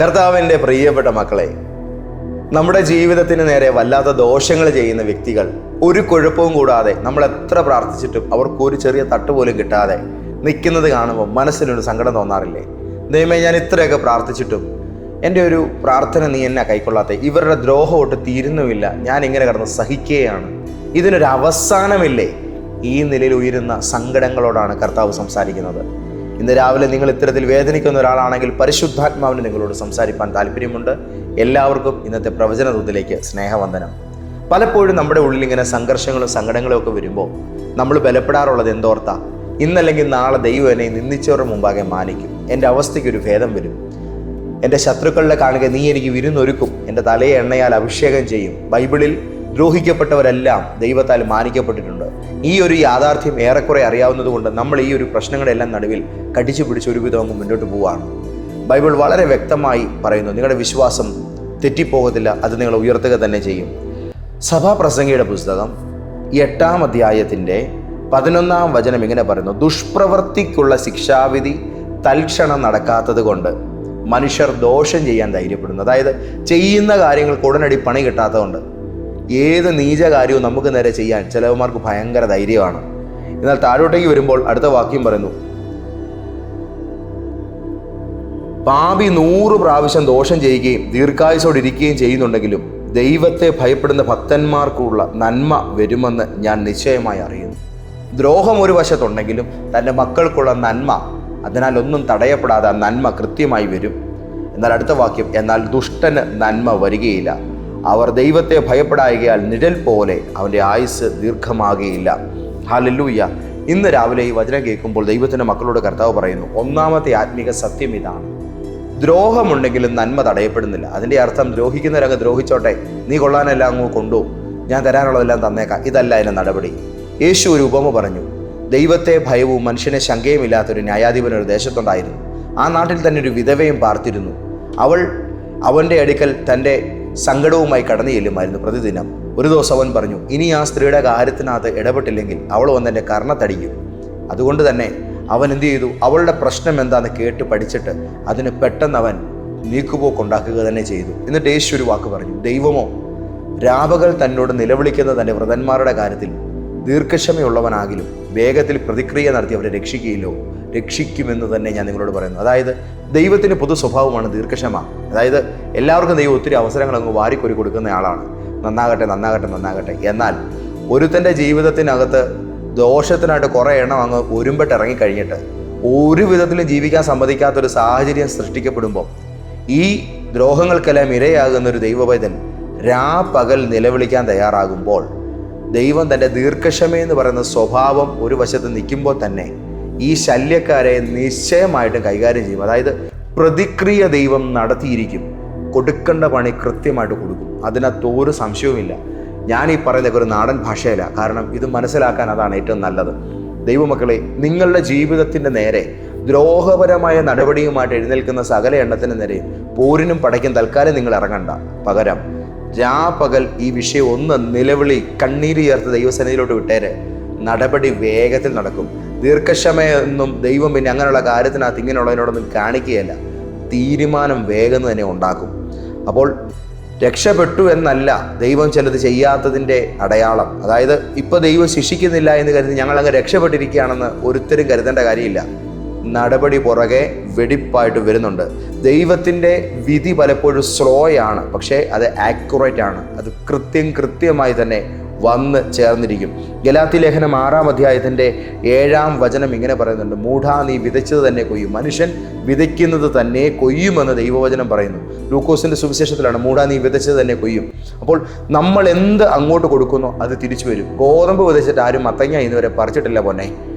കർത്താവിൻ്റെ പ്രിയപ്പെട്ട മക്കളെ, നമ്മുടെ ജീവിതത്തിന് നേരെ വല്ലാത്ത ദോഷങ്ങൾ ചെയ്യുന്ന വ്യക്തികൾ ഒരു കുഴപ്പവും കൂടാതെ നമ്മൾ എത്ര പ്രാർത്ഥിച്ചിട്ടും അവർക്ക് ഒരു ചെറിയ തട്ട് പോലും കിട്ടാതെ നിൽക്കുന്നത് കാണുമ്പോൾ മനസ്സിനൊരു സങ്കടം തോന്നാറില്ലേ? ദൈവമേ, ഞാൻ ഇത്രയൊക്കെ പ്രാർത്ഥിച്ചിട്ടും എൻ്റെ ഒരു പ്രാർത്ഥന നീ എന്നെ കൈക്കൊള്ളാതെ, ഇവരുടെ ദ്രോഹം ഒട്ട് തീരുന്നുമില്ല, ഞാൻ ഇങ്ങനെ കിടന്ന് സഹിക്കുകയാണ്, ഇതിനൊരു അവസാനമില്ലേ? ഈ നിലയിൽ ഉയരുന്ന സങ്കടങ്ങളോടാണ് കർത്താവ് സംസാരിക്കുന്നത്. ഇന്ന് രാവിലെ നിങ്ങൾ ഇത്തരത്തിൽ വേദനിക്കുന്ന ഒരാളാണെങ്കിൽ പരിശുദ്ധാത്മാവിന് നിങ്ങളോട് സംസാരിക്കാൻ താല്പര്യമുണ്ട്. എല്ലാവർക്കും ഇന്നത്തെ പ്രവചനദൂതിലേക്ക് സ്നേഹവന്ദനം. പലപ്പോഴും നമ്മുടെ ഉള്ളിൽ ഇങ്ങനെ സംഘർഷങ്ങളും സങ്കടങ്ങളും ഒക്കെ വരുമ്പോൾ നമ്മൾ ബലപ്പെടാറുള്ളത് എന്തോർത്താ? ഇന്നല്ലെങ്കിൽ നാളെ ദൈവം എന്നെ നിന്ദിച്ചവരുടെ മുമ്പാകെ മാനിക്കും, എൻ്റെ അവസ്ഥയ്ക്കൊരു ഭേദം വരും, എൻ്റെ ശത്രുക്കളുടെ കാണുക നീ എനിക്ക് വിരുന്നൊരുക്കും, എൻ്റെ തലയെ എണ്ണയാൽ അഭിഷേകം ചെയ്യും. ബൈബിളിൽ ദ്രോഹിക്കപ്പെട്ടവരെല്ലാം ദൈവത്താൽ മാനിക്കപ്പെട്ടിട്ടുണ്ട്. ഈ ഒരു യാഥാർത്ഥ്യം ഏറെക്കുറെ അറിയാവുന്നതുകൊണ്ട് നമ്മൾ ഈ ഒരു പ്രശ്നങ്ങളെല്ലാം നടുവിൽ കടിച്ചു പിടിച്ച് ഒരുവിധം അങ്ങ് മുന്നോട്ട് പോവുകയാണ്. ബൈബിൾ വളരെ വ്യക്തമായി പറയുന്നു, നിങ്ങളുടെ വിശ്വാസം തെറ്റിപ്പോകത്തില്ല, അത് നിങ്ങൾ ഉയർത്തുക തന്നെ ചെയ്യും. സഭാപ്രസംഗിയുടെ പുസ്തകം 8-ാം അധ്യായത്തിൻ്റെ 11-ാം വചനം ഇങ്ങനെ പറയുന്നു: ദുഷ്പ്രവൃത്തിക്കുള്ള ശിക്ഷാവിധി തൽക്ഷണം നടക്കാത്തത് കൊണ്ട് മനുഷ്യർ ദോഷം ചെയ്യാൻ ധൈര്യപ്പെടുന്നു. അതായത് ചെയ്യുന്ന കാര്യങ്ങൾക്ക് ഉടനടി പണി കിട്ടാത്തതുകൊണ്ട് ഏത് നീച കാര്യവും നമുക്ക് നേരെ ചെയ്യാൻ ചിലവന്മാർക്ക് ഭയങ്കര ധൈര്യമാണ്. എന്നാൽ താഴോട്ടേക്ക് വരുമ്പോൾ അടുത്ത വാക്യം പറയുന്നു, പാപി 100 പ്രാവശ്യം ദോഷം ചെയ്യുകയും ദീർഘായുസോടിരിക്കുകയും ചെയ്യുന്നുണ്ടെങ്കിലും ദൈവത്തെ ഭയപ്പെടുന്ന ഭക്തന്മാർക്കുള്ള നന്മ വരുമെന്ന് ഞാൻ നിശ്ചയമായി അറിയുന്നു. ദ്രോഹം ഒരു വശത്തുണ്ടെങ്കിലും തൻ്റെ മക്കൾക്കുള്ള നന്മ, അതിനാൽ ഒന്നും തടയപ്പെടാതെ ആ നന്മ കൃത്യമായി വരും. എന്നാൽ അടുത്ത വാക്യം, എന്നാൽ ദുഷ്ടന് നന്മ വരികയില്ല, അവർ ദൈവത്തെ ഭയപ്പെടായകയാൽ നിഴൽ പോലെ അവൻ്റെ ആയുസ് ദീർഘമാകുകയില്ല. ഹല്ലേലൂയ. ഇന്ന് രാവിലെ ഈ വചനം കേൾക്കുമ്പോൾ ദൈവത്തിൻ്റെ മക്കളോട് കർത്താവ് പറയുന്നു, ഒന്നാമത്തെ ആത്മീക സത്യം ഇതാണ്: ദ്രോഹമുണ്ടെങ്കിലും നന്മ തടയപ്പെടുന്നില്ല. അതിൻ്റെ അർത്ഥം ദ്രോഹിക്കുന്നവരങ്ങ് ദ്രോഹിച്ചോട്ടെ, നീ കൊള്ളാനെല്ലാം അങ്ങ് കൊണ്ടുപോകും, ഞാൻ തരാനുള്ളതെല്ലാം തന്നേക്കാം, ഇതല്ല അതിൻ്റെ നടപടി. യേശു ഒരു ഉപമ പറഞ്ഞു. ദൈവത്തെ ഭയവും മനുഷ്യനെ ശങ്കയുമില്ലാത്തൊരു ന്യായാധിപൻ ഒരു ദേശത്തുണ്ടായിരുന്നു. ആ നാട്ടിൽ തന്നെ ഒരു വിധവയും പാർത്തിരുന്നു. അവൻ്റെ അടുക്കൽ തൻ്റെ സങ്കടവുമായി കടന്നു ചെല്ലുമായിരുന്നു പ്രതിദിനം. ഒരു ദിവസം അവൻ പറഞ്ഞു, ഇനി ആ സ്ത്രീയുടെ കാര്യത്തിനകത്ത് ഇടപെട്ടില്ലെങ്കിൽ അവൾ വന്ന് എൻ്റെ കർണത്തടിക്കും. അതുകൊണ്ട് തന്നെ അവൻ എന്ത് ചെയ്തു? അവളുടെ പ്രശ്നം എന്താണെന്ന് കേട്ട് പഠിച്ചിട്ട് അതിന് പെട്ടെന്ന് അവൻ നീക്കുപോക്കുണ്ടാക്കുക തന്നെ ചെയ്തു. എന്നിട്ട് യേശു ഒരു വാക്ക് പറഞ്ഞു, ദൈവമോ രാപകൽ തന്നോട് നിലവിളിക്കുന്ന തൻ്റെ വ്രതന്മാരുടെ കാര്യത്തിൽ ദീർഘക്ഷമയുള്ളവനാകിലും വേഗത്തിൽ പ്രതിക്രിയ നടത്തി അവരെ രക്ഷിക്കുകയില്ലോ? രക്ഷിക്കുമെന്ന് തന്നെ ഞാൻ നിങ്ങളോട് പറയുന്നു. അതായത് ദൈവത്തിൻ്റെ പൊതു സ്വഭാവമാണ് ദീർഘക്ഷമ. അതായത് എല്ലാവർക്കും ദൈവം ഒത്തിരി അവസരങ്ങൾ അങ്ങ് വാരിക്കൊരു കൊടുക്കുന്ന ആളാണ്. നന്നാകട്ടെ നന്നാകട്ടെ നന്നാകട്ടെ. എന്നാൽ ഒരുത്തൻ്റെ ജീവിതത്തിനകത്ത് ദോഷത്തിനായിട്ട് കുറേ എണ്ണം അങ്ങ് ഒരുമ്പെട്ട് ഇറങ്ങിക്കഴിഞ്ഞിട്ട് ഒരു വിധത്തിലും ജീവിക്കാൻ സമ്മതിക്കാത്തൊരു സാഹചര്യം സൃഷ്ടിക്കപ്പെടുമ്പോൾ ഈ ദ്രോഹങ്ങൾക്കെല്ലാം ഇരയാകുന്ന ഒരു ദൈവപൈതൽ രാപകൽ നിലവിളിക്കാൻ തയ്യാറാകുമ്പോൾ ദൈവം തൻ്റെ ദീർഘക്ഷമയെന്ന് പറയുന്ന സ്വഭാവം ഒരു വശത്ത് നിൽക്കുമ്പോൾ തന്നെ ഈ ശല്യക്കാരെ നിശ്ചയമായിട്ടും കൈകാര്യം ചെയ്യും. അതായത് പ്രതിക്രിയ ദൈവം നടത്തിയിരിക്കും, കൊടുക്കേണ്ട പണി കൃത്യമായിട്ട് കൊടുക്കും. അതിനകത്ത് ഒരു സംശയവുമില്ല. ഞാൻ ഈ പറയുന്നതൊക്കെ ഒരു നാടൻ ഭാഷയല്ല, കാരണം ഇത് മനസ്സിലാക്കാൻ അതാണ് ഏറ്റവും നല്ലത്. ദൈവമക്കളെ, നിങ്ങളുടെ ജീവിതത്തിൻ്റെ നേരെ ദ്രോഹപരമായ നടപടിയുമായിട്ട് എഴുന്നേൽക്കുന്ന സകല എണ്ണത്തിന് നേരെ പോരിനും പടയ്ക്കും തൽക്കാലം നിങ്ങൾ ഇറങ്ങണ്ട. പകരം രാപകൽ ഈ വിഷയം ഒന്ന് നിലവിളി കണ്ണീര് ചേർത്ത് ദൈവസന്നിധിയിലോട്ട് വിട്ടേര്. നടപടി വേഗത്തിൽ നടക്കും. ദീർഘക്ഷമയൊന്നും ദൈവം പിന്നെ അങ്ങനെയുള്ള കാര്യത്തിനകത്ത് ഇങ്ങനെയുള്ളതിനോടൊന്നും കാണിക്കുകയല്ല, തീരുമാനം വേഗം തന്നെ ഉണ്ടാക്കും. അപ്പോൾ രക്ഷപ്പെട്ടു എന്നല്ല ദൈവം ചിലത് ചെയ്യാത്തതിൻ്റെ അടയാളം. അതായത് ഇപ്പോൾ ദൈവം ശിക്ഷിക്കുന്നില്ല എന്ന് കരുതി ഞങ്ങളങ്ങ് രക്ഷപ്പെട്ടിരിക്കുകയാണെന്ന് ഒരുത്തരും കരുതേണ്ട കാര്യമില്ല. നടപടി പുറകെ വെടിപ്പായിട്ട് വരുന്നുണ്ട്. ദൈവത്തിൻ്റെ വിധി പലപ്പോഴും സ്ലോയാണ്, പക്ഷേ അത് ആക്യുറേറ്റ് ആണ്. അത് കൃത്യമായി തന്നെ വന്ന് ചേർന്നിരിക്കും. ഗലാത്യ ലേഖനം 6-ാം അധ്യായത്തിൻ്റെ 7-ാം വചനം ഇങ്ങനെ പറയുന്നുണ്ട്, മൂഢാ നീ വിതച്ചത് തന്നെ കൊയ്യും. മനുഷ്യൻ വിതയ്ക്കുന്നത് തന്നെ കൊയ്യുമെന്ന് ദൈവവചനം പറയുന്നു. ലൂക്കോസിൻ്റെ സുവിശേഷത്തിലാണ്, മൂഢാ നീ വിതച്ചത് തന്നെ കൊയ്യും. അപ്പോൾ നമ്മൾ എന്ത് അങ്ങോട്ട് കൊടുക്കുന്നോ അത് തിരിച്ചു വരും. ഗോതമ്പ് വിതച്ചിട്ട് ആരും മത്തങ്ങ ഇന്നുവരെ പറിച്ചിട്ടില്ല പൊന്നെ.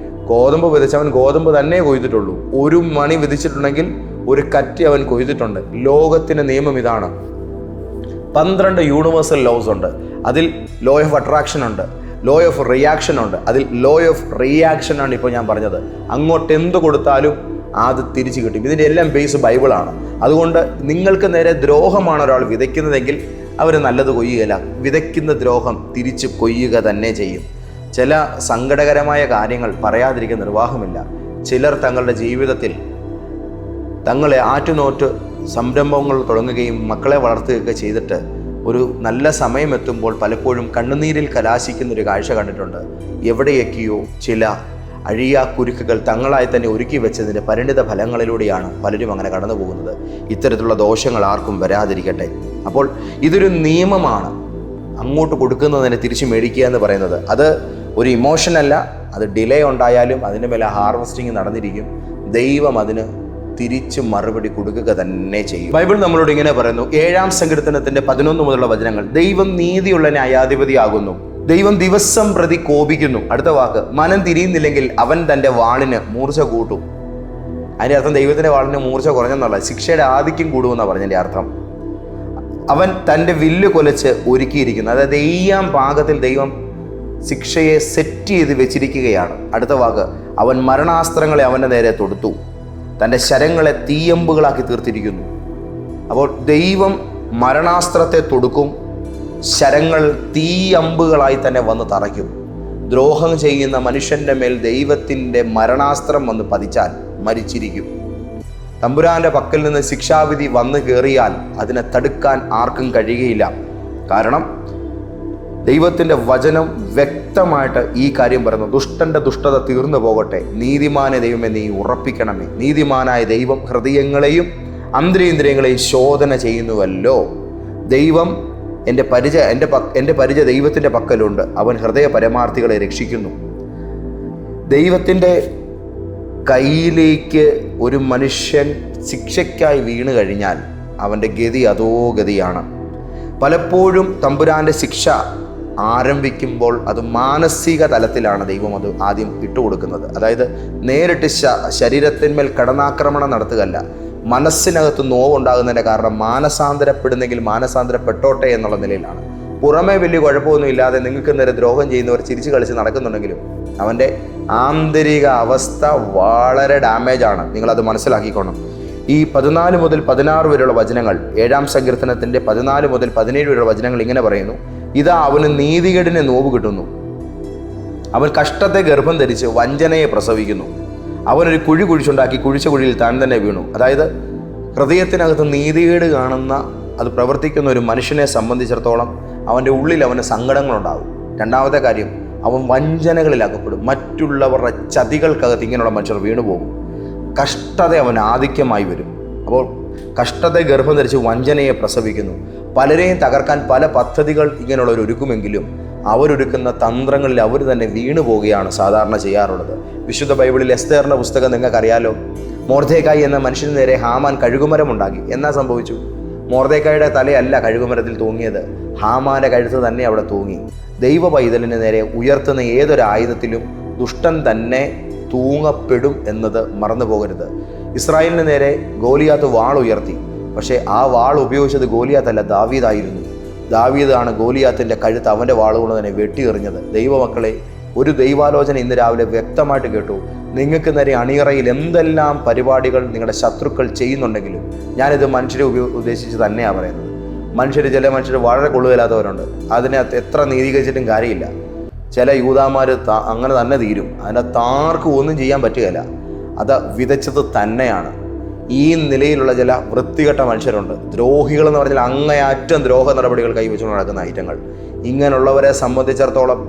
ഗോതമ്പ് വിതച്ചവൻ ഗോതമ്പ് തന്നെ കൊയ്തിട്ടുള്ളൂ. ഒരു മണി വിതച്ചിട്ടുണ്ടെങ്കിൽ ഒരു കറ്റി അവൻ കൊയ്തിട്ടുണ്ട്. ലോകത്തിൻ്റെ നിയമം ഇതാണ്. 12 യൂണിവേഴ്സൽ ലോസ് ഉണ്ട്. അതിൽ ലോ ഓഫ് അട്രാക്ഷൻ ഉണ്ട്, ലോ ഓഫ് റിയാക്ഷൻ ഉണ്ട്. അതിൽ ലോ ഓഫ് റിയാക്ഷൻ ആണ് ഇപ്പോൾ ഞാൻ പറഞ്ഞത്. അങ്ങോട്ട് എന്ത് കൊടുത്താലും അത് തിരിച്ചു കിട്ടും. ഇതിൻ്റെ എല്ലാം ബേസ് ബൈബിളാണ്. അതുകൊണ്ട് നിങ്ങൾക്ക് നേരെ ദ്രോഹമാണ് ഒരാൾ വിതയ്ക്കുന്നതെങ്കിൽ അവർ നല്ലത് കൊയ്യുകയില്ല. വിതയ്ക്കുന്ന ദ്രോഹം തിരിച്ച് കൊയ്യുക തന്നെ ചെയ്യും. ചില സങ്കടകരമായ കാര്യങ്ങൾ പറയാതിരിക്കുന്ന നിർവാഹമില്ല. ചിലർ തങ്ങളുടെ ജീവിതത്തിൽ തങ്ങളെ ആറ്റുനോറ്റ് സംരംഭങ്ങൾ തുടങ്ങുകയും മക്കളെ വളർത്തുകയൊക്കെ ചെയ്തിട്ട് ഒരു നല്ല സമയമെത്തുമ്പോൾ പലപ്പോഴും കണ്ണുനീരിൽ കലാശിക്കുന്നൊരു കാഴ്ച കണ്ടിട്ടുണ്ട്. എവിടെയൊക്കെയോ ചില അഴിയാക്കുരുക്കുകൾ തങ്ങളായി തന്നെ ഒരുക്കി വെച്ചതിൻ്റെ പരിണിത ഫലങ്ങളിലൂടെയാണ് പലരും അങ്ങനെ കടന്നു പോകുന്നത്. ഇത്തരത്തിലുള്ള ദോഷങ്ങൾ ആർക്കും വരാതിരിക്കട്ടെ. അപ്പോൾ ഇതൊരു നിയമമാണ്. അങ്ങോട്ട് കൊടുക്കുന്നതിനെ തിരിച്ചു മേടിക്കുക എന്ന് പറയുന്നത് അത് ഒരു ഇമോഷനല്ല. അത് ഡിലേ ഉണ്ടായാലും അതിൻ്റെ മേലെ ഹാർവസ്റ്റിംഗ് നടന്നിരിക്കും. ദൈവം അതിന് തിരിച്ച് മറുപടി കൊടുക്കുക തന്നെ ചെയ്യും. ബൈബിൾ നമ്മളോട് ഇങ്ങനെ പറയുന്നു, 7-ാം സങ്കീർത്തനത്തിന്റെ 11 മുതലുള്ള വചനങ്ങൾ, ദൈവം നീതിയുള്ള ന്യായാധിപതിയാകുന്നു, ദൈവം ദിവസം പ്രതി കോപിക്കുന്നു. അടുത്ത വാക്ക്, മനം തിരിയുന്നില്ലെങ്കിൽ അവൻ തൻ്റെ വാളിന് മൂർച്ച കൂട്ടും. അതിൻ്റെ അർത്ഥം ദൈവത്തിൻ്റെ വാളിന് മൂർച്ച കുറഞ്ഞെന്നുള്ള, ശിക്ഷയുടെ ആധിക്യം കൂടുമെന്നാണ് പറഞ്ഞതിൻ്റെ അർത്ഥം. അവൻ തൻ്റെ വില്ല് കൊലച്ച് ഒരുക്കിയിരിക്കുന്നു. അതായത് എയ്യാം പാകത്തിൽ ദൈവം ശിക്ഷയെ സെറ്റ് ചെയ്ത് വെച്ചിരിക്കുകയാണ്. അടുത്ത വാക്ക്, അവൻ മരണാസ്ത്രങ്ങളെ അവൻ്റെ നേരെ തൊടുത്തു, തൻ്റെ ശരങ്ങളെ തീയമ്പുകളാക്കി തീർത്തിരിക്കുന്നു. അപ്പോൾ ദൈവം മരണാസ്ത്രത്തെ തൊടുക്കും, ശരങ്ങൾ തീയമ്പുകളായി തന്നെ വന്ന് തറയ്ക്കും. ദ്രോഹം ചെയ്യുന്ന മനുഷ്യൻ്റെ മേൽ ദൈവത്തിൻ്റെ മരണാസ്ത്രം വന്ന് പതിച്ചാൽ മരിച്ചിരിക്കും. തമ്പുരാൻ്റെ പക്കൽ നിന്ന് ശിക്ഷാവിധി വന്നു കയറിയാൽ അതിനെ തടുക്കാൻ ആർക്കും കഴിയുകയില്ല. കാരണം ദൈവത്തിൻ്റെ വചനം വ്യക്തമായിട്ട് ഈ കാര്യം പറയുന്നു. ദുഷ്ടൻ്റെ ദുഷ്ടത തീർന്നു പോകട്ടെ, നീതിമാനെ ദൈവമേ നീ ഉറപ്പിക്കണമേ. നീതിമാനായ ദൈവം ഹൃദയങ്ങളെയും അന്തരേന്ദ്രിയങ്ങളെയും ശോധന ചെയ്യുന്നുവല്ലോ. ദൈവം എൻ്റെ പരിച ദൈവത്തിൻ്റെ പക്കലുണ്ട്, അവൻ ഹൃദയ പരമാർത്ഥികളെ രക്ഷിക്കുന്നു. ദൈവത്തിൻ്റെ കയ്യിലേക്ക് ഒരു മനുഷ്യൻ ശിക്ഷയ്ക്കായി വീണ് കഴിഞ്ഞാൽ അവൻ്റെ ഗതി അതോ ഗതിയാണ്. പലപ്പോഴും തമ്പുരാൻ്റെ ശിക്ഷ ആരംഭിക്കുമ്പോൾ അത് മാനസിക തലത്തിലാണ് ദൈവം അത് ആദ്യം ഇട്ടുകൊടുക്കുന്നത്. അതായത് നേരിട്ട് ശരീരത്തിന്മേൽ കടന്നാക്രമണം നടത്തുകയല്ല, മനസ്സിനകത്ത് നോവുണ്ടാകുന്നതിൻ്റെ കാരണം മാനസാന്തരപ്പെടുന്നെങ്കിൽ മാനസാന്തരപ്പെട്ടോട്ടെ എന്നുള്ള നിലയിലാണ്. പുറമേ വലിയ കുഴപ്പമൊന്നും ഇല്ലാതെ നിങ്ങൾക്ക് നേരെ ദ്രോഹം ചെയ്യുന്നവർ ചിരിച്ചു കളിച്ച് നടക്കുന്നുണ്ടെങ്കിലും അവൻ്റെ ആന്തരിക അവസ്ഥ വളരെ ഡാമേജാണ്. നിങ്ങളത് മനസ്സിലാക്കിക്കോണം. ഈ 14 മുതൽ 16 വരെയുള്ള വചനങ്ങൾ, 7-ാം സങ്കീർത്തനത്തിൻ്റെ 14 മുതൽ 17 വരെയുള്ള വചനങ്ങൾ ഇങ്ങനെ പറയുന്നു, ഇതാ അവന് നീതികേടിനെ നോവ് കിട്ടുന്നു, അവൻ കഷ്ടത്തെ ഗർഭം ധരിച്ച് വഞ്ചനയെ പ്രസവിക്കുന്നു, അവനൊരു കുഴി കുഴിച്ചുണ്ടാക്കി കുഴിച്ച കുഴിയിൽ താൻ തന്നെ വീണു. അതായത് ഹൃദയത്തിനകത്ത് നീതികേട് കാണുന്ന അത് പ്രവർത്തിക്കുന്ന ഒരു മനുഷ്യനെ സംബന്ധിച്ചിടത്തോളം അവൻ്റെ ഉള്ളിൽ അവന് സങ്കടങ്ങളുണ്ടാകും. രണ്ടാമത്തെ കാര്യം, അവൻ വഞ്ചനകളിൽ അകപ്പെടും. മറ്റുള്ളവരുടെ ചതികൾക്കകത്ത് ഇങ്ങനെയുള്ള മനുഷ്യർ വീണുപോകും. കഷ്ടത അവൻ ആധിക്യമായി വരും. അപ്പോൾ കഷ്ടത്തെ ഗർഭം ധരിച്ച് വഞ്ചനയെ പ്രസവിക്കുന്നു. പലരെയും തകർക്കാൻ പല പദ്ധതികൾ ഇങ്ങനെയുള്ളവർ ഒരുക്കുമെങ്കിലും അവരൊരുക്കുന്ന തന്ത്രങ്ങളിൽ അവർ തന്നെ വീണു പോവുകയാണ് സാധാരണ ചെയ്യാറുള്ളത്. വിശുദ്ധ ബൈബിളിൽ എസ്തേറിൻ്റെ പുസ്തകം നിങ്ങൾക്കറിയാലോ. മൊർദെഖായി എന്ന മനുഷ്യന് നേരെ ഹാമാൻ കഴുകുമരമുണ്ടാക്കി. എന്നാ സംഭവിച്ചു? മൊർദെഖായിയുടെ തലയല്ല കഴുകുമരത്തിൽ തൂങ്ങിയത്, ഹാമാൻ്റെ കഴുത്ത് തന്നെ അവിടെ തൂങ്ങി. ദൈവ പൈതലിന് നേരെ ഉയർത്തുന്ന ഏതൊരു ആയുധത്തിലും ദുഷ്ടൻ തന്നെ തൂങ്ങപ്പെടും എന്നത് മറന്നു പോകരുത്. ഇസ്രായേലിന് നേരെ ഗോലിയാത്ത് വാൾ ഉയർത്തി. പക്ഷേ ആ വാൾ ഉപയോഗിച്ചത് ഗോലിയാത്തല്ല, ദാവീദായിരുന്നു. ദാവീദാണ് ഗോലിയാത്തിൻ്റെ കഴുത്ത് അവൻ്റെ വാളുകൊണ്ട് തന്നെ വെട്ടിയെറിഞ്ഞത്. ദൈവമക്കളെ, ഒരു ദൈവാലോചന ഇന്ന് രാവിലെ വ്യക്തമായിട്ട് കേട്ടു. നിങ്ങൾക്ക് നേരെ അണിയറയിൽ എന്തെല്ലാം പരിപാടികൾ നിങ്ങളുടെ ശത്രുക്കൾ ചെയ്യുന്നുണ്ടെങ്കിലും, ഞാനിത് മനുഷ്യരെ ഉദ്ദേശിച്ച് തന്നെയാണ് പറയുന്നത്. ചില മനുഷ്യർ വളരെ കൊള്ളുകയില്ലാത്തവരുണ്ട്. അതിനകത്ത് എത്ര നീതീകരിച്ചിട്ടും കാര്യമില്ല. ചില യൂദാമാർ അങ്ങനെ തന്നെ തീരും. അതിനകത്ത് ആർക്കും ഒന്നും ചെയ്യാൻ പറ്റുകയില്ല. അത് വിതച്ചത് തന്നെയാണ്. ഈ നിലയിലുള്ള ചില വൃത്തികെട്ട മനുഷ്യരുണ്ട്. ദ്രോഹികളെന്ന് പറഞ്ഞാൽ അങ്ങേയറ്റം ദ്രോഹ നടപടികൾ കൈവച്ചുകൊണ്ട് നടക്കുന്ന ഐറ്റങ്ങൾ. ഇങ്ങനെയുള്ളവരെ സംബന്ധിച്ചിടത്തോളം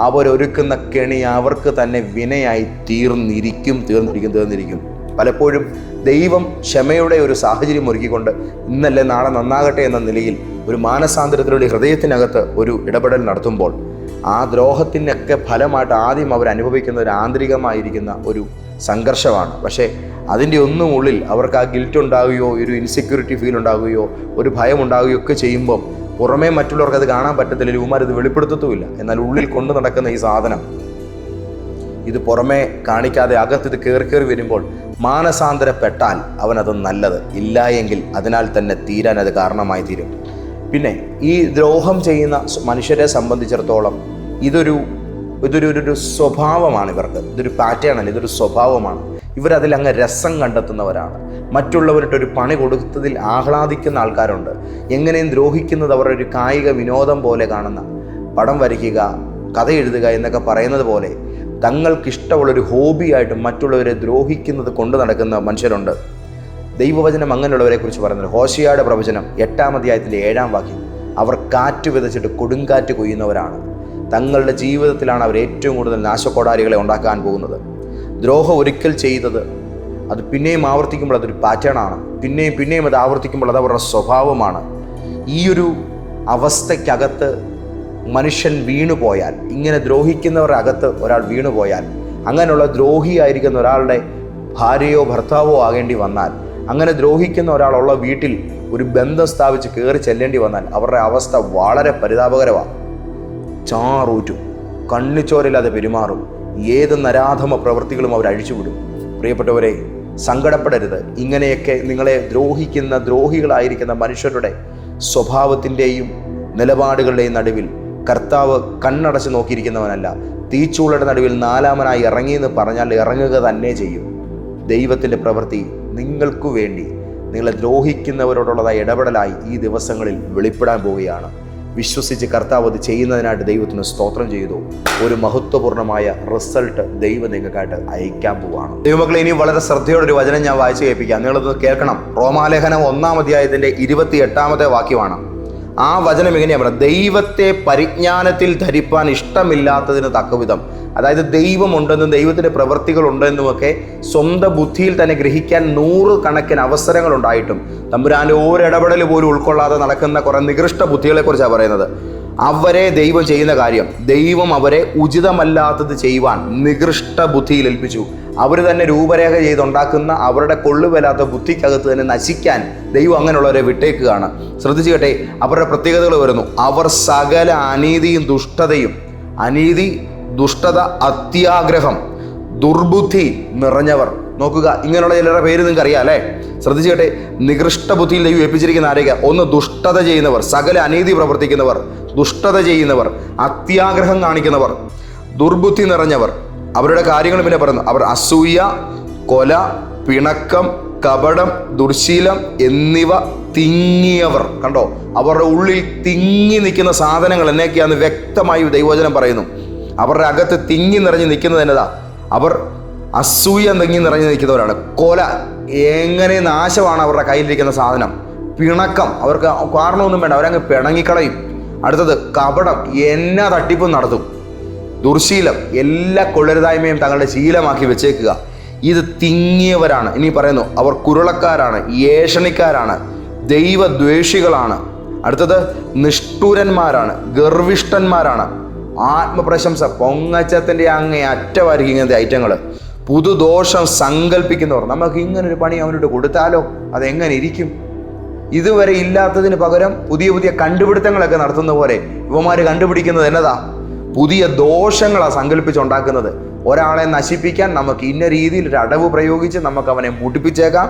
അവരൊരുക്കുന്ന കെണി അവർക്ക് തന്നെ വിനയായി തീർന്നിരിക്കും. പലപ്പോഴും ദൈവം ക്ഷമയുടെ ഒരു സാഹചര്യം ഒരുക്കിക്കൊണ്ട് ഇന്നല്ലേ നാളെ നന്നാകട്ടെ എന്ന നിലയിൽ ഒരു മാനസാന്തരത്തിലൂടെ ഹൃദയത്തിനകത്ത് ഒരു ഇടപെടൽ നടത്തുമ്പോൾ ആ ദ്രോഹത്തിനൊക്കെ ഫലമായിട്ട് ആദ്യം അവർ അനുഭവിക്കുന്ന ഒരു ആന്തരികമായിരിക്കുന്ന ഒരു സംഘർഷമാണ്. പക്ഷേ അതിൻ്റെ ഒന്നും ഉള്ളിൽ അവർക്ക് ആ ഗിൽറ്റ് ഉണ്ടാകുകയോ ഒരു ഇൻസെക്യൂരിറ്റി ഫീൽ ഉണ്ടാകുകയോ ഒരു ഭയം ഉണ്ടാകുകയോ ഒക്കെ ചെയ്യുമ്പം പുറമേ മറ്റുള്ളവർക്ക് അത് കാണാൻ പറ്റത്തില്ല, ഇവന്മാരത് വെളിപ്പെടുത്തത്തുമില്ല. എന്നാൽ ഉള്ളിൽ കൊണ്ടു നടക്കുന്ന ഈ സാധനം ഇത് പുറമേ കാണിക്കാതെ അകത്ത് ഇത് കയറി വരുമ്പോൾ മാനസാന്തരപ്പെട്ടാൽ അവനത് നല്ലത്, ഇല്ല എങ്കിൽ അതിനാൽ തന്നെ തീരാൻ അത് കാരണമായി തീരും. പിന്നെ ഈ ദ്രോഹം ചെയ്യുന്ന മനുഷ്യരെ സംബന്ധിച്ചിടത്തോളം ഇതൊരു സ്വഭാവമാണ്. ഇതൊരു പാറ്റേൺ അല്ല, ഇതൊരു സ്വഭാവമാണ്. ഇവരതിലങ്ങ് രസം കണ്ടെത്തുന്നവരാണ്. മറ്റുള്ളവരുടെ പണി കൊടുത്തതിൽ ആഹ്ലാദിക്കുന്ന ആൾക്കാരുണ്ട്. എങ്ങനെയും ദ്രോഹിക്കുന്നത് അവരുടെ ഒരു കായിക വിനോദം പോലെ കാണുന്ന, പടം വരയ്ക്കുക, കഥ എഴുതുക എന്നൊക്കെ പറയുന്നത് പോലെ തങ്ങൾക്കിഷ്ടമുള്ളൊരു ഹോബിയായിട്ട് മറ്റുള്ളവരെ ദ്രോഹിക്കുന്നത് കൊണ്ട് നടക്കുന്ന മനുഷ്യരുണ്ട്. ദൈവവചനം അങ്ങനെയുള്ളവരെ കുറിച്ച് പറയുന്നത്. ഹോശയ്യയുടെ പ്രവചനം 8-ാം അധ്യായത്തിൻ്റെ 7-ാം വാക്യം, അവർ കാറ്റ് വിതച്ചിട്ട് കൊടുങ്കാറ്റ് കൊയ്യുന്നവരാണ്. തങ്ങളുടെ ജീവിതത്തിലാണ് അവർ ഏറ്റവും കൂടുതൽ നാശക്കോടാലികളെ ഉണ്ടാക്കാൻ പോകുന്നത്. ദ്രോഹം ഒരിക്കൽ ചെയ്തത് അത് പിന്നെയും ആവർത്തിക്കുമ്പോൾ അതൊരു പാറ്റേണാണ്. പിന്നെയും അത് ആവർത്തിക്കുമ്പോൾ അത് അവരുടെ സ്വഭാവമാണ്. ഈ ഒരു അവസ്ഥയ്ക്കകത്ത് മനുഷ്യൻ വീണുപോയാൽ, ഇങ്ങനെ ദ്രോഹിക്കുന്നവരുടെ അകത്ത് ഒരാൾ വീണുപോയാൽ, അങ്ങനെയുള്ള ദ്രോഹിയായിരിക്കുന്ന ഒരാളുടെ ഭാര്യയോ ഭർത്താവോ ആകേണ്ടി വന്നാൽ, അങ്ങനെ ദ്രോഹിക്കുന്ന ഒരാളുള്ള വീട്ടിൽ ഒരു ബന്ധം സ്ഥാപിച്ച് കയറി ചെല്ലേണ്ടി വന്നാൽ അവരുടെ അവസ്ഥ വളരെ പരിതാപകരമാണ്. ചാറൂറ്റും, കണ്ണിച്ചോരില്ലാതെ പെരുമാറും, ഏത് നരാധമ പ്രവൃത്തികളും അവർ അഴിച്ചുവിടും. പ്രിയപ്പെട്ടവരെ, സങ്കടപ്പെടരുത്. ഇങ്ങനെയൊക്കെ നിങ്ങളെ ദ്രോഹിക്കുന്ന ദ്രോഹികളായിരിക്കുന്ന മനുഷ്യരുടെ സ്വഭാവത്തിൻ്റെയും നിലപാടുകളുടെയും നടുവിൽ കർത്താവ് കണ്ണടച്ച് നോക്കിയിരിക്കുന്നവനല്ല. തീച്ചൂളയുടെ നടുവിൽ 4-മനായി ഇറങ്ങിയെന്ന് പറഞ്ഞാൽ ഇറങ്ങുക തന്നെ ചെയ്യും. ദൈവത്തിൻ്റെ പ്രവൃത്തി നിങ്ങൾക്കു വേണ്ടി, നിങ്ങളെ ദ്രോഹിക്കുന്നവരോടുള്ളതായ ഇടപെടലായി ഈ ദിവസങ്ങളിൽ വെളിപ്പെടാൻ പോവുകയാണ്. വിശ്വസിച്ച് കർത്താവ് അത് ചെയ്യുന്നതിനായിട്ട് ദൈവത്തിന് സ്തോത്രം ചെയ്തു. ഒരു മഹത്വപൂർണ്ണമായ റിസൾട്ട് ദൈവം നിങ്ങൾക്കായിട്ട് അയക്കാൻ പോവുകയാണ്. ദൈവമക്കളെ, ഇനി വളരെ ശ്രദ്ധയോടൊരു വചനം ഞാൻ വായിച്ച് കേൾപ്പിക്കാം. നിങ്ങളത് കേൾക്കണം. റോമാലേഖനം 1-ാം അധ്യായത്തിൻ്റെ 28-ാമത്തെ വാക്യമാണ്. ആ വചനം എങ്ങനെയാണ് പറയുന്നത്? ദൈവത്തെ പരിജ്ഞാനത്തിൽ ധരിപ്പാൻ ഇഷ്ടമില്ലാത്തതിന് തക്കവിധം, അതായത് ദൈവമുണ്ടെന്നും ദൈവത്തിൻ്റെ പ്രവൃത്തികളുണ്ടെന്നുമൊക്കെ സ്വന്തം ബുദ്ധിയിൽ തന്നെ ഗ്രഹിക്കാൻ 100 കണക്കിന് അവസരങ്ങളുണ്ടായിട്ടും തമ്പുരാൻ്റെ ഒരിടപെടൽ പോലും ഉൾക്കൊള്ളാതെ നടക്കുന്ന കുറേ നികൃഷ്ട ബുദ്ധികളെക്കുറിച്ചാണ് പറയുന്നത്. അവരെ ദൈവം ചെയ്യുന്ന കാര്യം, ദൈവം അവരെ ഉചിതമല്ലാത്തത് ചെയ്യുവാൻ നികൃഷ്ട ബുദ്ധിയിൽ ഏൽപ്പിച്ചു. അവർ തന്നെ രൂപരേഖ ചെയ്തുണ്ടാക്കുന്ന അവരുടെ കൊള്ളുവല്ലാത്ത ബുദ്ധിക്കകത്ത് തന്നെ നശിക്കാൻ ദൈവം അങ്ങനെയുള്ളവരെ വിട്ടേക്കുകയാണ്. ശ്രദ്ധിച്ചു കേട്ടെ, അവരുടെ പ്രത്യേകതകൾ വരുന്നു. അവർ സകല അനീതിയും ദുഷ്ടതയും, അനീതി, ദുഷ്ടത, അത്യാഗ്രഹം, ദുർബുദ്ധി നിറഞ്ഞവർ. നോക്കുക, ഇങ്ങനെയുള്ള ചിലരുടെ പേര് നിങ്ങൾക്ക് അറിയാം അല്ലേ? ശ്രദ്ധിച്ചു കേട്ടെ, നികൃഷ്ട ബുദ്ധിയിൽ ദൈവം ഏൽപ്പിച്ചിരിക്കുന്ന ആരേഖ? ഒന്ന്, ദുഷ്ടത ചെയ്യുന്നവർ, സകല അനീതി പ്രവർത്തിക്കുന്നവർ, ദുഷ്ടത ചെയ്യുന്നവർ, അത്യാഗ്രഹം കാണിക്കുന്നവർ, ദുർബുദ്ധി നിറഞ്ഞവർ. അവരുടെ കാര്യങ്ങൾ പിന്നെ പറയുന്നു. അവർ അസൂയ, കൊല, പിണക്കം, കപടം, ദുർശീലം എന്നിവ തിങ്ങിയവർ. കണ്ടോ, അവരുടെ ഉള്ളിൽ തിങ്ങി നിൽക്കുന്ന സാധനങ്ങൾ എന്നൊക്കെയാണെന്ന് വ്യക്തമായി ദൈവവചനം പറയുന്നു. അവരുടെ അകത്ത് തിങ്ങി നിറഞ്ഞ് നിൽക്കുന്നത് എന്നതാ? അവർ അസൂയ തിങ്ങി നിറഞ്ഞ് നിൽക്കുന്നവരാണ്. കൊല, എങ്ങനെ നാശമാണ് അവരുടെ കയ്യിലിരിക്കുന്ന സാധനം. പിണക്കം, അവർക്ക് കാരണമൊന്നും വേണ്ട, അവരങ്ങ് പിണങ്ങിക്കളയും. അടുത്തത് കപടം, എന്നാ തട്ടിപ്പും നടത്തും. ദുർശീലം, എല്ലാ കൊള്ളരുതായ്മയും തങ്ങളുടെ ശീലമാക്കി വെച്ചേക്കുക. ഇത് തിങ്ങിയവരാണ്. ഇനി പറയുന്നു, അവർ കുരുളക്കാരാണ്, ഏഷണിക്കാരാണ്, ദൈവദ്വേഷികളാണ്. അടുത്തത് നിഷ്ഠൂരന്മാരാണ്, ഗർവിഷ്ഠന്മാരാണ്, ആത്മപ്രശംസ, പൊങ്ങച്ചത്തിൻ്റെ അങ്ങേ അറ്റമായിരിക്കും ഇങ്ങനത്തെ ഐറ്റങ്ങൾ. പുതുദോഷം സങ്കല്പിക്കുന്നവർ. നമുക്ക് ഇങ്ങനൊരു പണി അവനോട് കൊടുത്താലോ, അതെങ്ങനെ ഇരിക്കും? ഇതുവരെ ഇല്ലാത്തതിന് പകരം പുതിയ പുതിയ കണ്ടുപിടുത്തങ്ങളൊക്കെ നടത്തുന്ന പോലെ ഇവന്മാർ കണ്ടുപിടിക്കുന്നത് എന്നതാ? പുതിയ ദോഷങ്ങളാണ് സങ്കല്പിച്ചുണ്ടാക്കുന്നത്. ഒരാളെ നശിപ്പിക്കാൻ നമുക്ക് ഇന്ന രീതിയിൽ ഒരു അടവ് പ്രയോഗിച്ച് നമുക്ക് അവനെ മുടിപ്പിച്ചേക്കാം.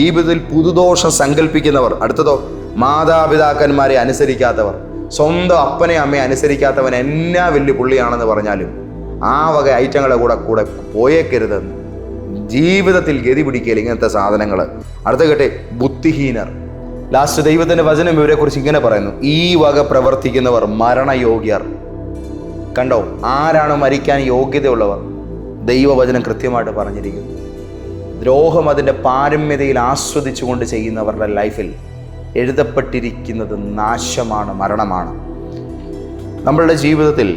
ഈ വിധത്തിൽ പുതുദോഷം സങ്കല്പിക്കുന്നവർ. അടുത്തതോ, മാതാപിതാക്കന്മാരെ അനുസരിക്കാത്തവർ. സ്വന്തം അപ്പനെ അമ്മയെ അനുസരിക്കാത്തവൻ എന്നാ വലിയ പുള്ളിയാണെന്ന് പറഞ്ഞാലും ആ വക ഐറ്റങ്ങളെ കൂടെ പോയേക്കരുതെന്ന്. ജീവിതത്തിൽ ഗതി പിടിക്കൽ ഇങ്ങനത്തെ സാധനങ്ങൾ. അടുത്ത കേട്ടെ, ബുദ്ധിഹീനർ. ലാസ്റ്റ് ദൈവത്തിൻ്റെ വചനം ഇവരെക്കുറിച്ച് ഇങ്ങനെ പറയുന്നു, ഈ വക പ്രവർത്തിക്കുന്നവർ മരണയോഗ്യർ. കണ്ടോ, ആരാണ് മരിക്കാൻ യോഗ്യതയുള്ളവർ? ദൈവവചനം കൃത്യമായിട്ട് പറഞ്ഞിരിക്കുന്നു. ദ്രോഹം അതിൻ്റെ പാരമ്യതയിൽ ആസ്വദിച്ചുകൊണ്ട് ചെയ്യുന്നവരുടെ ലൈഫിൽ എഴുതപ്പെട്ടിരിക്കുന്നത് നാശമാണ്, മരണമാണ്. നമ്മളുടെ ജീവിതത്തിൽ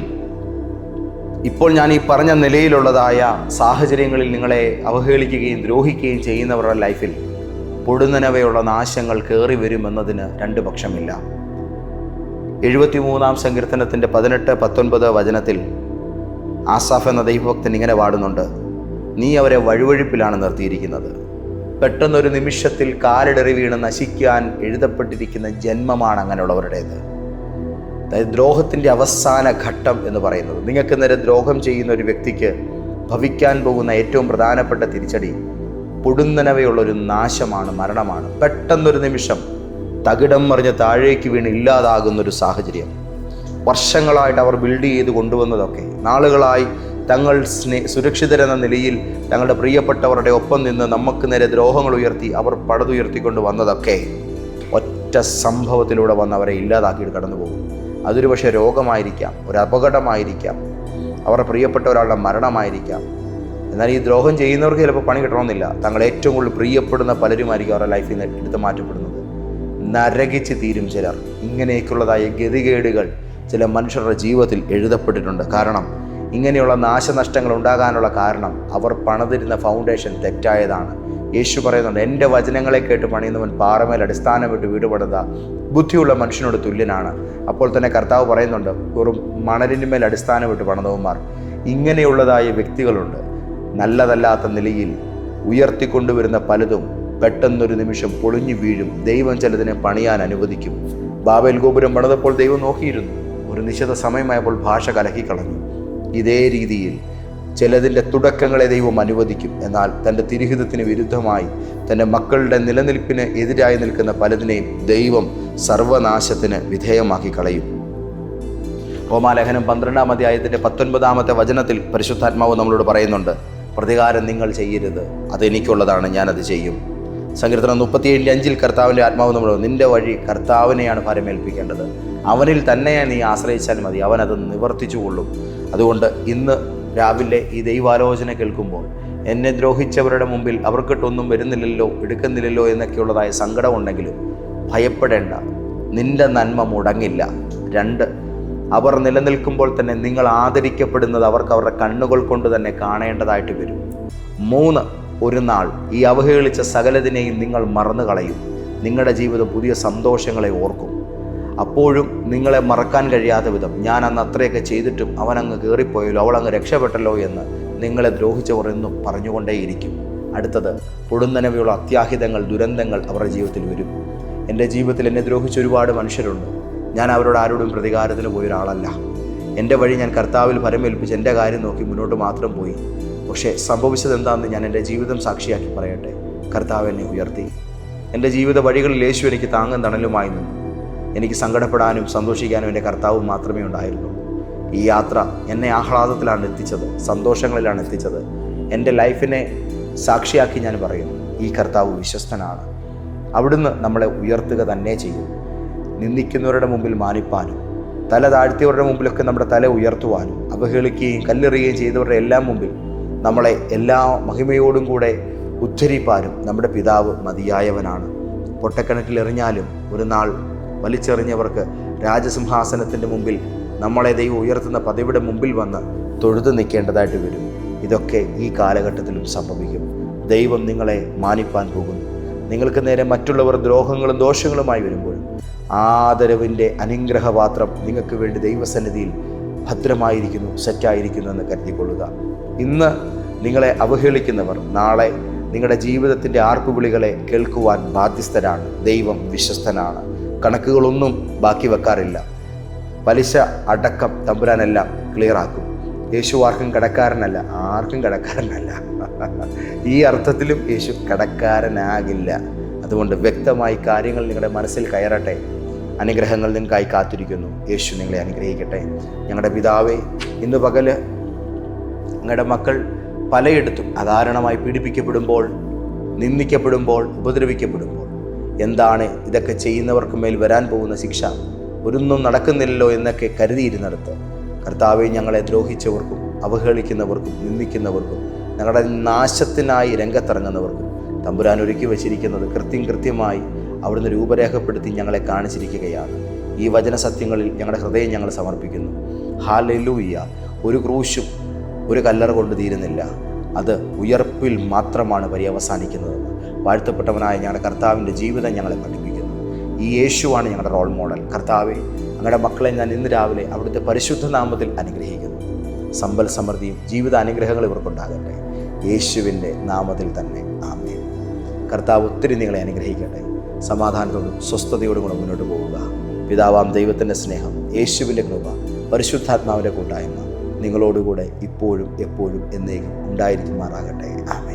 ഇപ്പോൾ ഞാൻ ഈ പറഞ്ഞ നിലയിലുള്ളതായ സാഹചര്യങ്ങളിൽ നിങ്ങളെ അവഹേളിക്കുകയും ദ്രോഹിക്കുകയും ചെയ്യുന്നവരുടെ ലൈഫിൽ പൊടുന്നനവയുള്ള നാശങ്ങൾ കയറി വരുമെന്നതിന് രണ്ട് പക്ഷമില്ല. 73-ാം സങ്കീർത്തനത്തിൻ്റെ 18-19 വചനത്തിൽ ആസാഫ് എന്ന ദൈവഭക്തൻ ഇങ്ങനെ പാടുന്നുണ്ട്, നീ അവരെ വഴുവഴുപ്പിലാണ് നിർത്തിയിരിക്കുന്നത്. പെട്ടെന്നൊരു നിമിഷത്തിൽ കാലിടറി വീണ് നശിക്കാൻ എഴുതപ്പെട്ടിരിക്കുന്ന ജന്മമാണ് അങ്ങനെയുള്ളവരുടേത്. അതായത് ദ്രോഹത്തിൻ്റെ അവസാന ഘട്ടം എന്ന് പറയുന്നത്, നിങ്ങൾക്ക് നേരെ ദ്രോഹം ചെയ്യുന്ന ഒരു വ്യക്തിക്ക് ഭവിക്കാൻ പോകുന്ന ഏറ്റവും പ്രധാനപ്പെട്ട തിരിച്ചടി പൊടുന്നനവയുള്ളൊരു നാശമാണ്, മരണമാണ്. പെട്ടെന്നൊരു നിമിഷം തകിടം മറിഞ്ഞ് താഴേക്ക് വീണ് ഇല്ലാതാകുന്നൊരു സാഹചര്യം. വർഷങ്ങളായിട്ട് അവർ ബിൽഡ് ചെയ്ത് കൊണ്ടുവന്നതൊക്കെ, നാളുകളായി തങ്ങൾ സുരക്ഷിതരെന്ന നിലയിൽ തങ്ങളുടെ പ്രിയപ്പെട്ടവരുടെ ഒപ്പം നിന്ന് നമുക്ക് നേരെ ദ്രോഹങ്ങൾ ഉയർത്തി അവർ പടുതുയർത്തിക്കൊണ്ട് വന്നതൊക്കെ ഒറ്റ സംഭവത്തിലൂടെ വന്ന് അവരെ ഇല്ലാതാക്കിയിട്ട് കടന്നു പോകും. അതൊരു പക്ഷേ രോഗമായിരിക്കാം, ഒരു അപകടമായിരിക്കാം, അവരുടെ പ്രിയപ്പെട്ട ഒരാളുടെ മരണമായിരിക്കാം. എന്നാൽ ഈ ദ്രോഹം ചെയ്യുന്നവർക്ക് ചിലപ്പോൾ പണി കിട്ടണമെന്നില്ല. തങ്ങൾ ഏറ്റവും കൂടുതൽ പ്രിയപ്പെടുന്ന പലരുമായിരിക്കും അവരുടെ ലൈഫിൽ നിന്ന് എടുത്ത് മാറ്റപ്പെടുന്നത്. നരകിച്ച് തീരും ചിലർ. ഇങ്ങനെയൊക്കെയുള്ളതായ ഗതികേടുകൾ ചില മനുഷ്യരുടെ ജീവിതത്തിൽ എഴുതപ്പെട്ടിട്ടുണ്ട്. കാരണം ഇങ്ങനെയുള്ള നാശനഷ്ടങ്ങൾ ഉണ്ടാകാനുള്ള കാരണം അവർ പണിതിരുന്ന ഫൗണ്ടേഷൻ തെറ്റായതാണ്. യേശു പറയുന്നുണ്ട്, എൻ്റെ വചനങ്ങളെ കേട്ട് പണിയുന്നവൻ പാറമേൽ അടിസ്ഥാനമിട്ട് വീട് പണിത ബുദ്ധിയുള്ള മനുഷ്യനോട് തുല്യനാണ്. അപ്പോൾ തന്നെ കർത്താവ് പറയുന്നുണ്ട്, വെറും മണലിൻ്റെ മേൽ അടിസ്ഥാനമിട്ട് പണിതവന്മാർ. ഇങ്ങനെയുള്ളതായ വ്യക്തികളുണ്ട്. നല്ലതല്ലാത്ത നിലയിൽ ഉയർത്തിക്കൊണ്ടുവരുന്ന പലതും പെട്ടെന്നൊരു നിമിഷം പൊളിഞ്ഞു വീഴും. ദൈവം ചിലതിനെ പണിയാൻ അനുവദിക്കും. ബാബേൽ ഗോപുരം പണിതപ്പോൾ ദൈവം നോക്കിയിരുന്നു. ഒരു നിശ്ചിത സമയമായപ്പോൾ ഭാഷ കലക്കിക്കളഞ്ഞു. ഇതേ രീതിയിൽ ചിലതിൻ്റെ തുടക്കങ്ങളെ ദൈവം അനുവദിക്കും. എന്നാൽ തൻ്റെ തിരുഹിതത്തിന് വിരുദ്ധമായി തൻ്റെ മക്കളുടെ നിലനിൽപ്പിന് എതിരായി നിൽക്കുന്ന പലതിനെയും ദൈവം സർവനാശത്തിന് വിധേയമാക്കി കളയും. റോമാലേഖനം 12-ാം അധ്യായത്തിൻ്റെ 19-ാമത്തെ വചനത്തിൽ പരിശുദ്ധാത്മാവ് നമ്മളോട് പറയുന്നുണ്ട്, പ്രതികാരം നിങ്ങൾ ചെയ്യരുത്, അതെനിക്കുള്ളതാണ്, ഞാനത് ചെയ്യും. സങ്കീർത്തനം 37:5 കർത്താവിൻ്റെ ആത്മാവ് നമ്മളോട്, നിൻ്റെ വഴി കർത്താവിനെയാണ് ഫലമേൽപ്പിക്കേണ്ടത്, അവനിൽ തന്നെ നീ ആശ്രയിച്ചാൽ മതി, അവനത് നിവർത്തിച്ചു കൊള്ളും. അതുകൊണ്ട് ഇന്ന് രാവിലെ ഈ ദൈവാലോചന കേൾക്കുമ്പോൾ എന്നെ ദ്രോഹിച്ചവരുടെ മുമ്പിൽ അവർക്കിട്ടൊന്നും വരുന്നില്ലല്ലോ, എടുക്കുന്നില്ലല്ലോ എന്നൊക്കെയുള്ളതായ സങ്കടമുണ്ടെങ്കിലും ഭയപ്പെടേണ്ട. നിന്റെ നന്മ മുടങ്ങില്ല. 2, അവർ നിലനിൽക്കുമ്പോൾ തന്നെ നിങ്ങൾ ആദരിക്കപ്പെടുന്നത് അവർക്ക് അവരുടെ കണ്ണുകൾ കൊണ്ട് തന്നെ കാണേണ്ടതായിട്ട് വരും. 3, ഒരു നാൾ ഈ അവഹേളിച്ച സകലതിനെയും നിങ്ങൾ മറന്നു കളയും. നിങ്ങളുടെ ജീവിതം പുതിയ സന്തോഷങ്ങളെ ഓർക്കും. അപ്പോഴും നിങ്ങളെ മറക്കാൻ കഴിയാത്ത വിധം, ഞാൻ അന്ന് അത്രയൊക്കെ ചെയ്തിട്ടും അവനങ്ങ് കയറിപ്പോയല്ലോ, അവളങ്ങ് രക്ഷപ്പെട്ടല്ലോ എന്ന് നിങ്ങളെ ദ്രോഹിച്ചവർ എന്നും പറഞ്ഞുകൊണ്ടേയിരിക്കും. അടുത്തത്, പൊടുന്നനവയുള്ള അത്യാഹിതങ്ങൾ, ദുരന്തങ്ങൾ അവരുടെ ജീവിതത്തിൽ വരും. എൻ്റെ ജീവിതത്തിൽ എന്നെ ദ്രോഹിച്ച ഒരുപാട് മനുഷ്യരുണ്ട്. ഞാൻ അവരോട് ആരോടും പ്രതികാരത്തിന് പോയൊരാളല്ല. എൻ്റെ വഴി ഞാൻ കർത്താവിൽ പരമേൽപ്പിച്ച് എൻ്റെ കാര്യം നോക്കി മുന്നോട്ട് മാത്രം പോയി. പക്ഷേ സംഭവിച്ചത് എന്താണെന്ന് ഞാൻ എൻ്റെ ജീവിതം സാക്ഷിയാക്കി പറയട്ടെ. കർത്താവ് എന്നെ ഉയർത്തി. എൻ്റെ ജീവിത വഴികളിൽ യേശു എനിക്ക് താങ്ങും തണലുമായി നിന്നു. എനിക്ക് സങ്കടപ്പെടാനും സന്തോഷിക്കാനും എൻ്റെ കർത്താവ് മാത്രമേ ഉണ്ടായിരുന്നുള്ളൂ. ഈ യാത്ര എന്നെ ആഹ്ലാദത്തിലാണ് എത്തിച്ചത്, സന്തോഷങ്ങളിലാണ് എത്തിച്ചത്. എൻ്റെ ലൈഫിനെ സാക്ഷിയാക്കി ഞാൻ പറയുന്നു, ഈ കർത്താവ് വിശ്വസ്തനാണ്. അവിടുന്ന് നമ്മളെ ഉയർത്തുക തന്നെ ചെയ്യും. നിന്ദിക്കുന്നവരുടെ മുമ്പിൽ മാനിപ്പാനും തല താഴ്ത്തിയവരുടെ മുമ്പിലൊക്കെ നമ്മുടെ തല ഉയർത്തുവാനും അവഹേളിക്കുകയും കല്ലെറിയുകയും ചെയ്തവരുടെ എല്ലാം മുമ്പിൽ നമ്മളെ എല്ലാ മഹിമയോടും കൂടെ ഉദ്ധരിപ്പാനും നമ്മുടെ പിതാവ് മതിയായവനാണ്. പൊട്ടക്കിണറ്റിലെറിഞ്ഞാലും ഒരു നാൾ വലിച്ചെറിഞ്ഞവർക്ക് രാജസിംഹാസനത്തിൻ്റെ മുമ്പിൽ നമ്മളെ ദൈവം ഉയർത്തുന്ന പദവിയുടെ മുമ്പിൽ വന്ന് തൊഴുതു നിൽക്കേണ്ടതായിട്ട് വരും. ഇതൊക്കെ ഈ കാലഘട്ടത്തിലും സംഭവിക്കും. ദൈവം നിങ്ങളെ മാനിപ്പാൻ പോകുന്നു. നിങ്ങൾക്ക് നേരെ മറ്റുള്ളവർ ദ്രോഹങ്ങളും ദോഷങ്ങളുമായി വരുമ്പോൾ ആദരവിൻ്റെ അനുഗ്രഹപാത്രം നിങ്ങൾക്ക് വേണ്ടി ദൈവസന്നിധിയിൽ ഭദ്രമായിരിക്കുന്നു, സെറ്റായിരിക്കുന്നു എന്ന് കരുതിക്കൊള്ളുക. ഇന്ന് നിങ്ങളെ അവഹേളിക്കുന്നവർ നാളെ നിങ്ങളുടെ ജീവിതത്തിൻ്റെ ആർപ്പുവിളികളെ കേൾക്കുവാൻ ബാധ്യസ്ഥരാണ്. ദൈവം വിശ്വസ്തനാണ്. കണക്കുകളൊന്നും ബാക്കി വെക്കാറില്ല. പലിശ അടക്കം തമ്പുരാനെല്ലാം ക്ലിയറാക്കും. യേശു ആർക്കും കടക്കാരനല്ല, ആർക്കും കടക്കാരനല്ല. ഈ അർത്ഥത്തിലും യേശു കടക്കാരനാകില്ല. അതുകൊണ്ട് വ്യക്തമായി കാര്യങ്ങൾ നിങ്ങളുടെ മനസ്സിൽ കയറട്ടെ. അനുഗ്രഹങ്ങൾ നിങ്ങൾക്കായി കാത്തിരിക്കുന്നു. യേശു നിങ്ങളെ അനുഗ്രഹിക്കട്ടെ. ഞങ്ങളുടെ പിതാവേ, ഇന്ന് പകല് ഞങ്ങളുടെ മക്കൾ പലയിടത്തും അകാരണമായി പീഡിപ്പിക്കപ്പെടുമ്പോൾ, നിന്ദിക്കപ്പെടുമ്പോൾ, ഉപദ്രവിക്കപ്പെടുമ്പോൾ എന്താണ് ഇതൊക്കെ ചെയ്യുന്നവർക്ക് മേൽ വരാൻ പോകുന്ന ശിക്ഷ, ഒരൊന്നും നടക്കുന്നില്ലല്ലോ എന്നൊക്കെ കരുതിയിരുന്നിടത്ത് കർത്താവെ, ഞങ്ങളെ ദ്രോഹിച്ചവർക്കും അവഹേളിക്കുന്നവർക്കും നിന്ദിക്കുന്നവർക്കും ഞങ്ങളുടെ നാശത്തിനായി രംഗത്തിറങ്ങുന്നവർക്കും തമ്പുരാൻ ഒരുക്കി വച്ചിരിക്കുന്നത് കൃത്യമായി അവിടുന്ന് രൂപരേഖപ്പെടുത്തി ഞങ്ങളെ കാണിച്ചിരിക്കുകയാണ്. ഈ വചന സത്യങ്ങളിൽ ഞങ്ങളുടെ ഹൃദയം ഞങ്ങൾ സമർപ്പിക്കുന്നു. ഹല്ലേലൂയ. ഒരു ക്രൂശും ഒരു കല്ലറ കൊണ്ട് തീരുന്നില്ല. അത് ഉയർപ്പിൽ മാത്രമാണ് പര്യവസാനിക്കുന്നതെന്ന് വാഴ്ത്തപ്പെട്ടവനായ ഞങ്ങളുടെ കർത്താവിൻ്റെ ജീവിതം ഞങ്ങളെ പഠിപ്പിക്കുന്നു. ഈ യേശുവാണ് ഞങ്ങളുടെ റോൾ മോഡൽ. കർത്താവെ, ഞങ്ങളുടെ മക്കളെ ഞാൻ ഇന്ന് രാവിലെ അവിടുത്തെ പരിശുദ്ധ നാമത്തിൽ അനുഗ്രഹിക്കുന്നു. സമ്പൽ സമൃദ്ധിയും ജീവിത അനുഗ്രഹങ്ങൾ ഇവർക്കുണ്ടാകട്ടെ, യേശുവിൻ്റെ നാമത്തിൽ തന്നെ. ആമേൻ. കർത്താവ് ഒത്തിരി നിങ്ങളെ അനുഗ്രഹിക്കട്ടെ. സമാധാനത്തോടും സ്വസ്ഥതയോടും കൂടെ മുന്നോട്ട് പോവുക. പിതാവാം ദൈവത്തിൻ്റെ സ്നേഹം, യേശുവിൻ്റെ കൃപ, പരിശുദ്ധാത്മാവിൻ്റെ കൂട്ടായ്മ നിങ്ങളോടുകൂടെ ഇപ്പോഴും എപ്പോഴും എന്നേക്കും ഉണ്ടായിരിക്കുമാറാകട്ടെ. ആമേൻ.